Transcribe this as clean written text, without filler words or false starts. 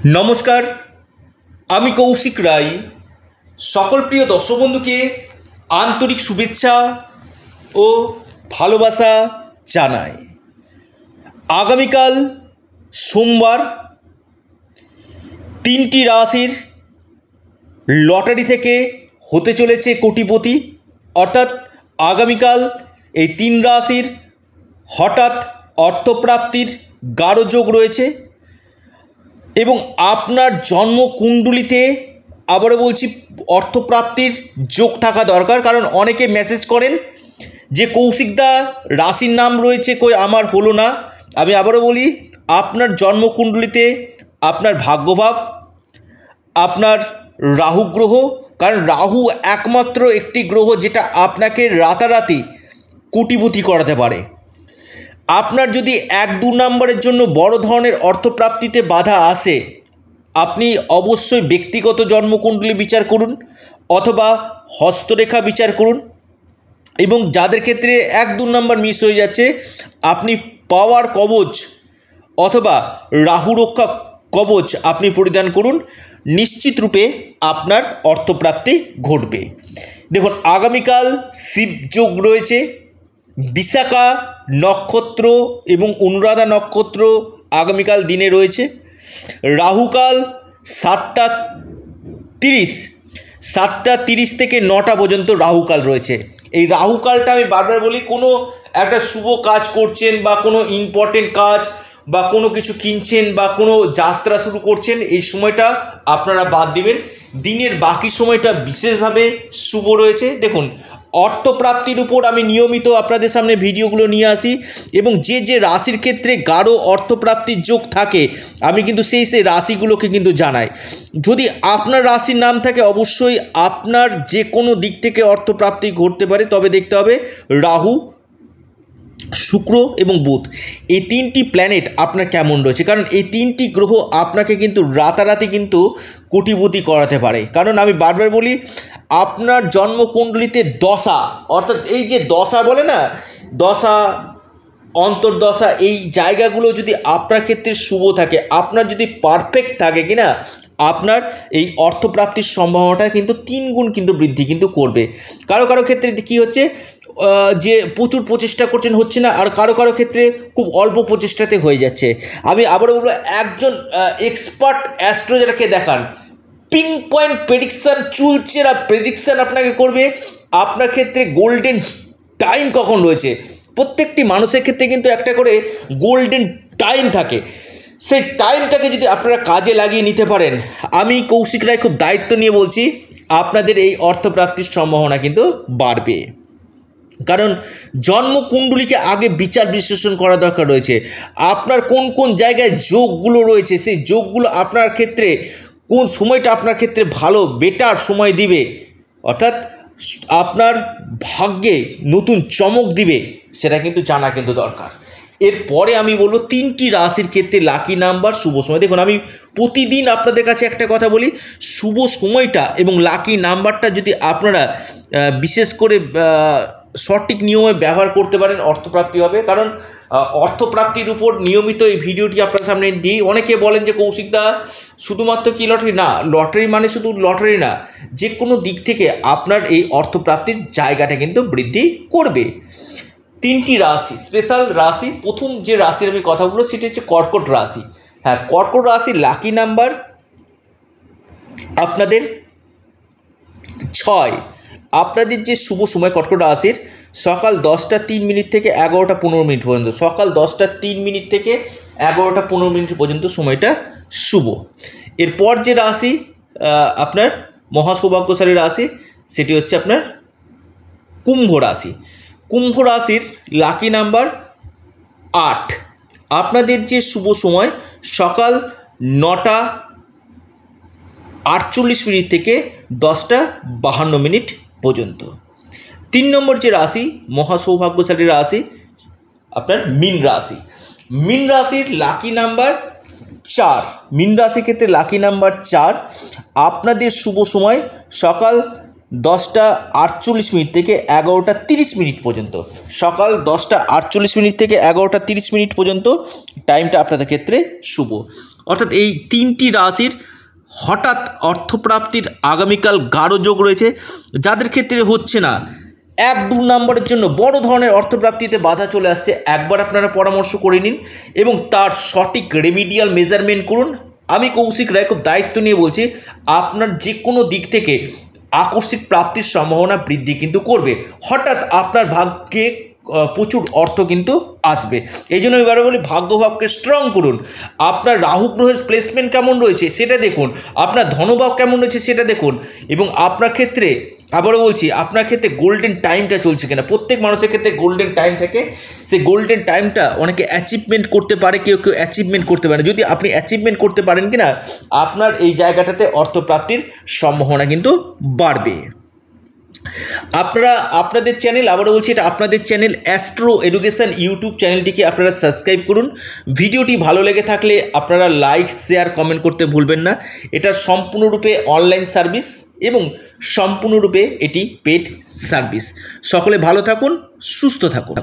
নমস্কার, আমি কৌশিক রায়। সকল প্রিয় দর্শক বন্ধুকে আন্তরিক শুভেচ্ছা ও ভালোবাসা জানাই। আগামীকাল সোমবার 3টি রাশির লটারি থেকে হতে চলেছে কোটিপতি। অর্থাৎ আগামীকাল এই 3 রাশির হঠাৎ অর্থপ্রাপ্তির গাঢ় যোগ রয়েছে এবং আপনার জন্মকুণ্ডলিতে আবারও বলছি অর্থপ্রাপ্তির যোগ থাকা দরকার। কারণ অনেকে মেসেজ করেন যে কৌশিকদা রাশির নাম রয়েছে, কই আমার হলো না। আমি আবারও বলি, আপনার জন্মকুণ্ডলিতে আপনার ভাগ্যভাব, আপনার রাহু গ্রহ, কারণ রাহু একমাত্র একটি গ্রহ যেটা আপনাকে রাতারাতি কোটিপতি করাতে পারে। আপনার যদি 1-2 নম্বরের জন্য বড় ধরনের অর্থপ্রাপ্তিতে বাধা আসে, আপনি অবশ্যই ব্যক্তিগত জন্মকুণ্ডলী বিচার করুন অথবা হস্তরেখা বিচার করুন। এবং যাদের ক্ষেত্রে 1-2 নম্বর মিস হয়ে যাচ্ছে, আপনি পাওয়ার কবচ অথবা রাহু রক্ষা কবচ আপনি পরিধান করুন। নিশ্চিত রূপে আপনার অর্থপ্রাপ্তি ঘটবে। দেখুন, আগামীকাল শিবযোগ রয়েছে। বিশাখা নক্ষত্র এবং অনুরাধা নক্ষত্র আগামীকাল দিনে রয়েছে। রাহুকাল 7টা 30 থেকে 9টা পর্যন্ত রাহুকাল রয়েছে। এই রাহুকালটা আমি বারবার বলি, কোনো একটা শুভ কাজ করছেন বা কোনো ইম্পর্টেন্ট কাজ বা কোনো কিছু কিনছেন বা কোনো যাত্রা শুরু করছেন, এই সময়টা আপনারা বাদ দিবেন। দিনের বাকি সময়টা বিশেষভাবে শুভ রয়েছে। দেখুন, অর্থপ্রাপ্তির উপর আমি নিয়মিত আপনাদের সামনে ভিডিওগুলো নিয়ে আসি এবং যে যে রাশির ক্ষেত্রে গাঢ় অর্থপ্রাপ্তির যোগ থাকে আমি কিন্তু সেই রাশিগুলোকে কিন্তু জানাই। যদি আপনার রাশির নাম থাকে, অবশ্যই আপনার যে কোনো দিক থেকে অর্থপ্রাপ্তি ঘটতে পারে। তবে দেখতে হবে রাহু, শুক্র এবং বুধ, এই 3টি প্ল্যানেট আপনার কেমন রয়েছে। কারণ এই 3টি গ্রহ আপনাকে কিন্তু রাতারাতি কিন্তু কোটিপতি করাতে পারে। কারণ আমি বারবার বলি, আপনার জন্মকুণ্ডলিতে দশা, অর্থাৎ এই যে দশা বলে না, দশা অন্তর্দশা, এই জায়গাগুলো যদি আপনার ক্ষেত্রে শুভ থাকে, আপনার যদি পারফেক্ট থাকে কিনা, আপনার এই অর্থপ্রাপ্তির সম্ভাবনাটা কিন্তু 3 গুণ কিন্তু বৃদ্ধি কিন্তু করবে। কারো কারো ক্ষেত্রে কি হচ্ছে যে প্রচুর প্রচেষ্টা করছেন, হচ্ছে না। আর কারো কারো ক্ষেত্রে খুব অল্প প্রচেষ্টাতে হয়ে যাচ্ছে। আমি আবারও বলবো, একজন এক্সপার্ট অ্যাস্ট্রোলজারকে দেখান, পিং পয়েন্ট প্রেডিকশান, চুলচেরা প্রেডিকশান আপনাকে করবে। আপনার ক্ষেত্রে গোল্ডেন টাইম কখন রয়েছে, প্রত্যেকটি মানুষের ক্ষেত্রে কিন্তু একটা করে গোল্ডেন টাইম থাকে। সেই টাইমটাকে যদি আপনারা কাজে লাগিয়ে নিতে পারেন, আমি কৌশিক রায় খুব দায়িত্ব নিয়ে বলছি, আপনাদের এই অর্থপ্রাপ্তির সম্ভাবনা কিন্তু বাড়বে। কারণ জন্মকুণ্ডলীকে আগে বিচার বিশ্লেষণ করা দরকার রয়েছে। আপনার কোন কোন জায়গায় যোগগুলো রয়েছে, সেই যোগগুলো আপনার ক্ষেত্রে কোন সময়টা আপনার ক্ষেত্রে ভালো বেটার সময় দিবে, অর্থাৎ আপনার ভাগ্যে নতুন চমক দিবে, সেটা কিন্তু জানা কিন্তু দরকার। এরপরে আমি বলবো 3টি রাশির ক্ষেত্রে লাকি নাম্বার, শুভ সময়। দেখুন, আমি প্রতিদিন আপনাদের কাছে একটা কথা বলি, শুভ সময়টা এবং লাকি নাম্বারটা যদি আপনারা বিশেষ করে সঠিক নিয়মে ব্যবহার করতে পারেন, অর্থপ্রাপ্তি হবে। কারণ অর্থপ্রাপ্তির উপর নিয়মিত এই ভিডিওটি আপনার সামনে দিই। অনেকে বলেন যে কৌশিকদা শুধুমাত্র কি লটারি, না, লটারি মানে শুধু লটারি না, যে কোনো দিক থেকে আপনার এই অর্থপ্রাপ্তির জায়গাটা কিন্তু বৃদ্ধি করবে। 3টি রাশি, স্পেশাল রাশি। প্রথম যে রাশির আমি কথা বলবো সেটি হচ্ছে কর্কট রাশি। হ্যাঁ, কর্কট রাশির লাকি নাম্বার আপনাদের 6। আপনাদের যে শুভ সময় কর্কট রাশির, সকাল 10টা 3 থেকে 11টা 15 পর্যন্ত, সকাল 10টা 3 থেকে 11টা 15 পর্যন্ত সময়টা শুভ। এরপর যে রাশি আপনার মহাসৌভাগ্যশালী রাশি, সেটি হচ্ছে আপনার কুম্ভ রাশি। কুম্ভ রাশির লাকি নাম্বার 8। আপনাদের যে শুভ সময় সকাল 9টা 48 থেকে 10টা 52 পর্যন্ত। 3 নম্বর যে রাশি মহাসৌভাগ্যশালী রাশি আপনার মীন রাশি। মীন রাশির লাকি নাম্বার 4। মীন রাশির ক্ষেত্রে লাকি নাম্বার 4। আপনাদের শুভ সময় সকাল 10:48 থেকে 11:30 পর্যন্ত, সকাল 10:48 থেকে 11:30 পর্যন্ত টাইমটা আপনাদের ক্ষেত্রে শুভ। অর্থাৎ এই 3টি রাশির হঠাৎ অর্থপ্রাপ্তির আগামীকাল গাঢ় যোগ রয়েছে। যাদের ক্ষেত্রে হচ্ছে না, 1-2 নম্বরের জন্য বড় ধরনের অর্থপ্রাপ্তিতে বাধা চলে আসছে, একবার আপনারা পরামর্শ করে নিন এবং তার সঠিক রেমিডিয়াল মেজারমেন্ট করুন। আমি কৌশিক রায় খুব দায়িত্ব নিয়ে বলছি, আপনার যে কোনো দিক থেকে আকস্মিক প্রাপ্তির সম্ভাবনা বৃদ্ধি কিন্তু করবে। হঠাৎ আপনার ভাগ্যে প্রচুর অর্থ কিন্তু আসবে। এই জন্য আমি বারবার বলি, ভাগ্যভাবকে স্ট্রং করুন। আপনার রাহু গ্রহের প্লেসমেন্ট কেমন রয়েছে সেটা দেখুন, আপনার ধনভাব কেমন রয়েছে সেটা দেখুন, এবং আপনার ক্ষেত্রে আবারও বলছি, আপনার ক্ষেত্রে গোল্ডেন টাইমটা চলছে কিনা। প্রত্যেক মানুষের ক্ষেত্রে গোল্ডেন টাইম থাকে, সেই গোল্ডেন টাইমটা অনেকে অ্যাচিভমেন্ট করতে পারে, কেউ কেউ অ্যাচিভমেন্ট করতে পারে। যদি আপনি অ্যাচিভমেন্ট করতে পারেন কিনা, আপনার এই জায়গাটাতে অর্থপ্রাপ্তির সম্ভাবনা কিন্তু বাড়বে। আপনারা আপনাদের চ্যানেল, আবারও বলছি, এটা আপনাদের চ্যানেল অ্যাস্ট্রো এডুকেশন ইউটিউব চ্যানেলটিকে আপনারা সাবস্ক্রাইব করুন। ভিডিওটি ভালো লেগে থাকলে আপনারা লাইক, শেয়ার, কমেন্ট করতে ভুলবেন না। এটা সম্পূর্ণরূপে অনলাইন সার্ভিস এবং সম্পূর্ণরূপে এটি পেড সার্ভিস। সকলে ভালো থাকুন, সুস্থ থাকুন।